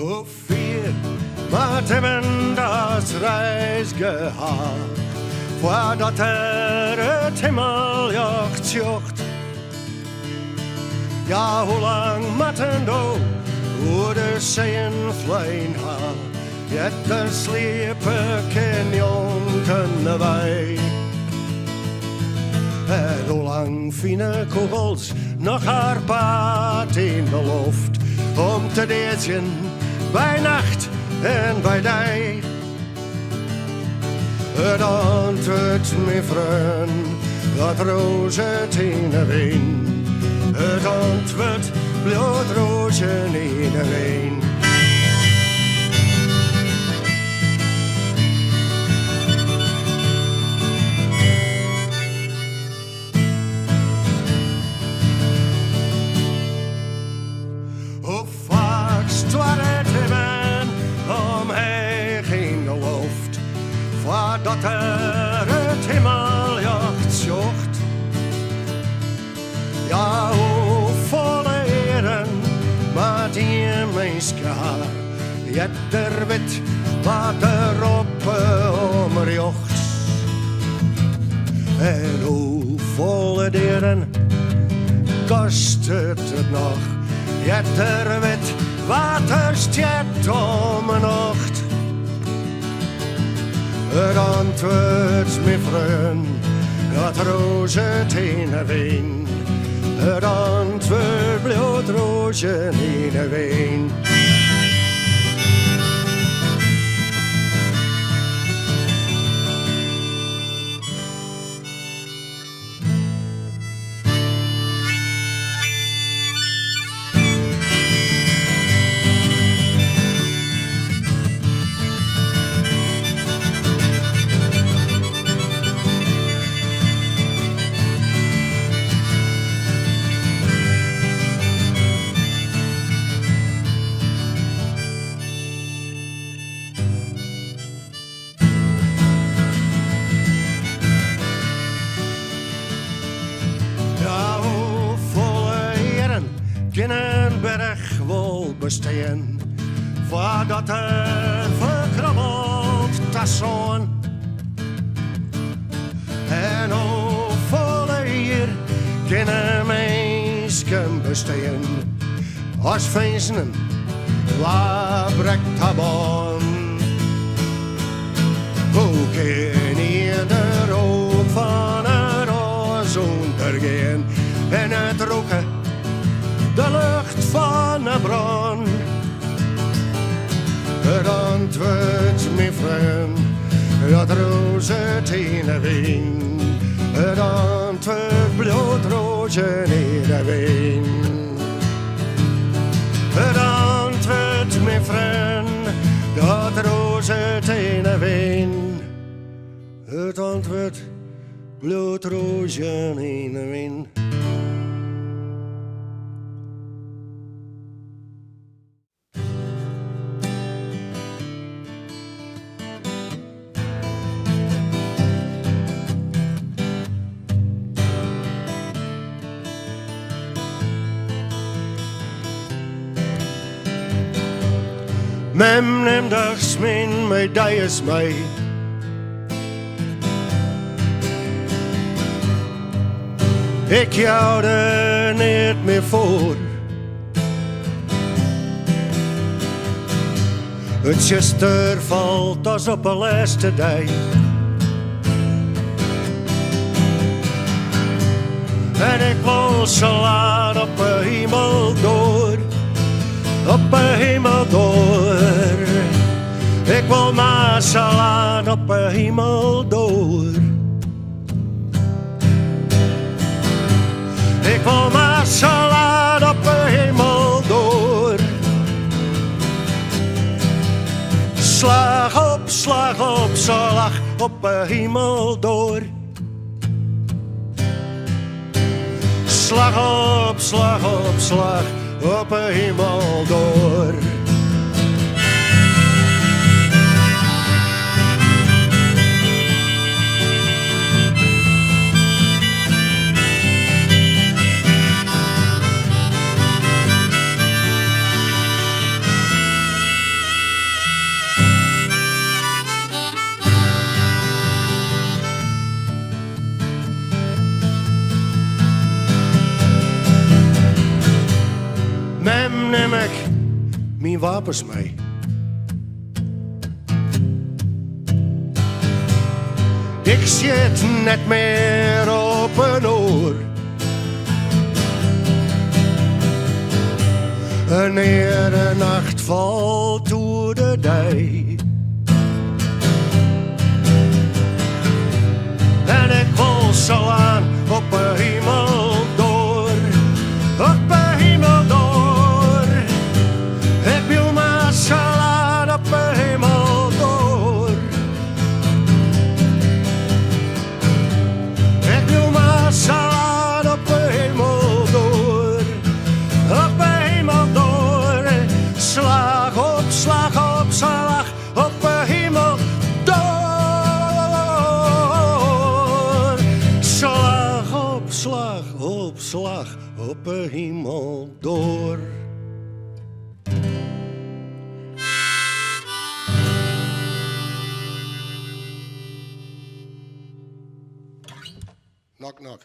Hoe vier, wat hebben dat reis gehad, voordat het hemeljacht jocht. Ja, hoe lang moeten do, hoe de zeeën vleien ha, jet de sliepen kunnen wij. En hoe lang fine kogels nog haar paard in de lucht, om te dezen bij nacht en bij dag. Het antwoord, mijn vriend, dat roze in de wind. Het antwoord, bloedrozen in de wind. Hoe vaak stwarret hebben omheen in de lucht, voordat het hemeljacht zocht. Ja, hoe volle eren, maar die mens haar, jet er wit wat erop omrjocht. En hoe volle eren kost het nog, jet er wit wat er stiet om een nacht. Het antwoord, mijn vriend, dat roze in de wind. Het antwoord, bloedrozen in de wind. Een berg wil bestaan, voordat het verkrabbelt tasson. En hoe volle hier kunnen mensen bestaan, als feesten, waar breekt dat bon? Hoe kan je de rook van het roos ondergaan en het roken de lucht van een bron? Het antwoord, mijn vriend, dat roze in de wind. Het antwoord, bloedrozen in de wind. Het antwoord, mijn vriend, dat roze in de wind. Het antwoord, bloedrozen in de wind. Mem neemt dags mijn medailles mee. Ik jou er niet meer voor. Het zuster valt als op een laatste dag. En ik wil zo laat op de hemel door. Op de hemel door. Ik wil maar salaan op de hemel door. Ik wil maar salaan op de hemel door. Slag op slag op de hemel door. Slag op slag op de hemel door. neem ik mijn wapens mee. Ik zit net meer op een oor. Wanneer de nacht valt door de dij. En ik wil zo aan op de hemel door. Op de hemel door. Ik wil maar zo aan op de hemel door. Ik wil maar zo aan op de hemel door. Op de hemel door. Slag op slag op slag op de hemel door. Slag op slag op slag op de hemel door. Knock, knock.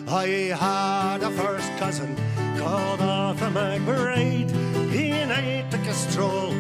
I had a first cousin called Arthur McBride. He and I took a stroll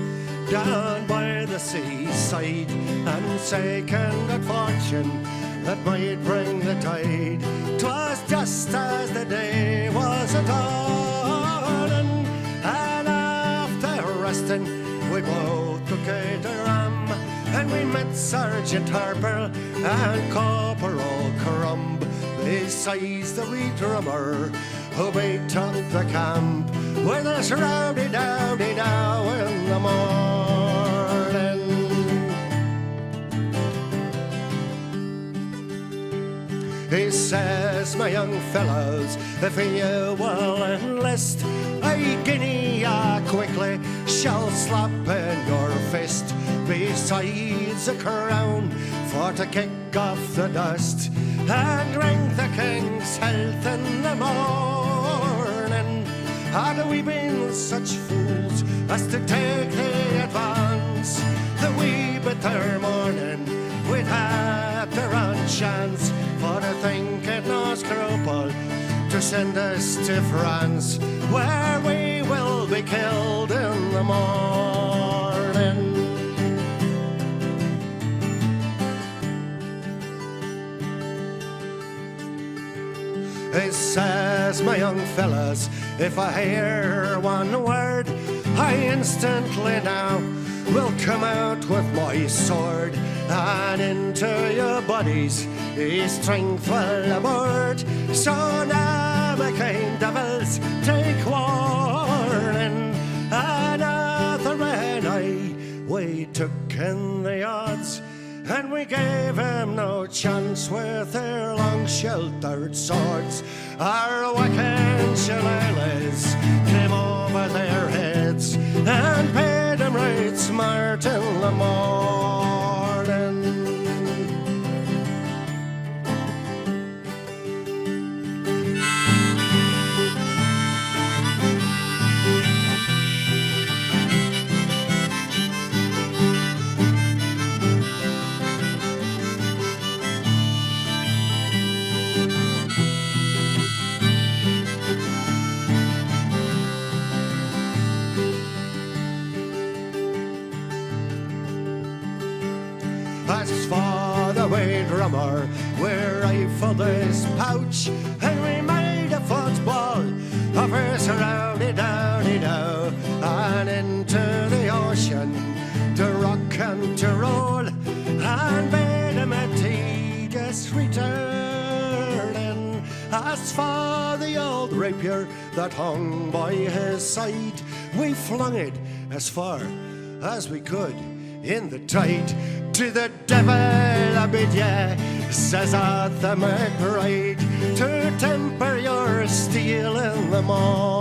down by the seaside and second good fortune that might bring the tide. 'Twas just as the day was a-dawning, and after resting we both took a dram, and we met Sergeant Harper and Corporal Crumb besides the wee drummer who beat up the camp with us rowdy-dowdy-dow in the morning. He says, my young fellows, if you will enlist, a guinea quickly shall slap in your fist, besides a crown for to kick off the dust and drink the king's health in the morning. Had we been such fools as to take the advance, the wee bitter morning we'd had the run chance, for to think it no scruple to send us to France, where we will be killed in the morning. He says, my young fellas, if I hear one word, I instantly now will come out with my sword, and into your bodies his strength will aboard. So now, my kind devils, take warning. And Arthur and I, we took in the odds, and we gave him no chance with their long-sheltered swords. Our wicked shillelaghs came over their heads and paid them right smart in the morning. As for the wee drummer, we rifled his pouch, and we made a football of his rowdy-dowdy-dow, and into the ocean to rock and to roll, and bade him a tedious returning. As for the old rapier that hung by his side, we flung it as far as we could in the tide. To the devil a bid ye, says Arthur McBride, to temper your steel in the morning.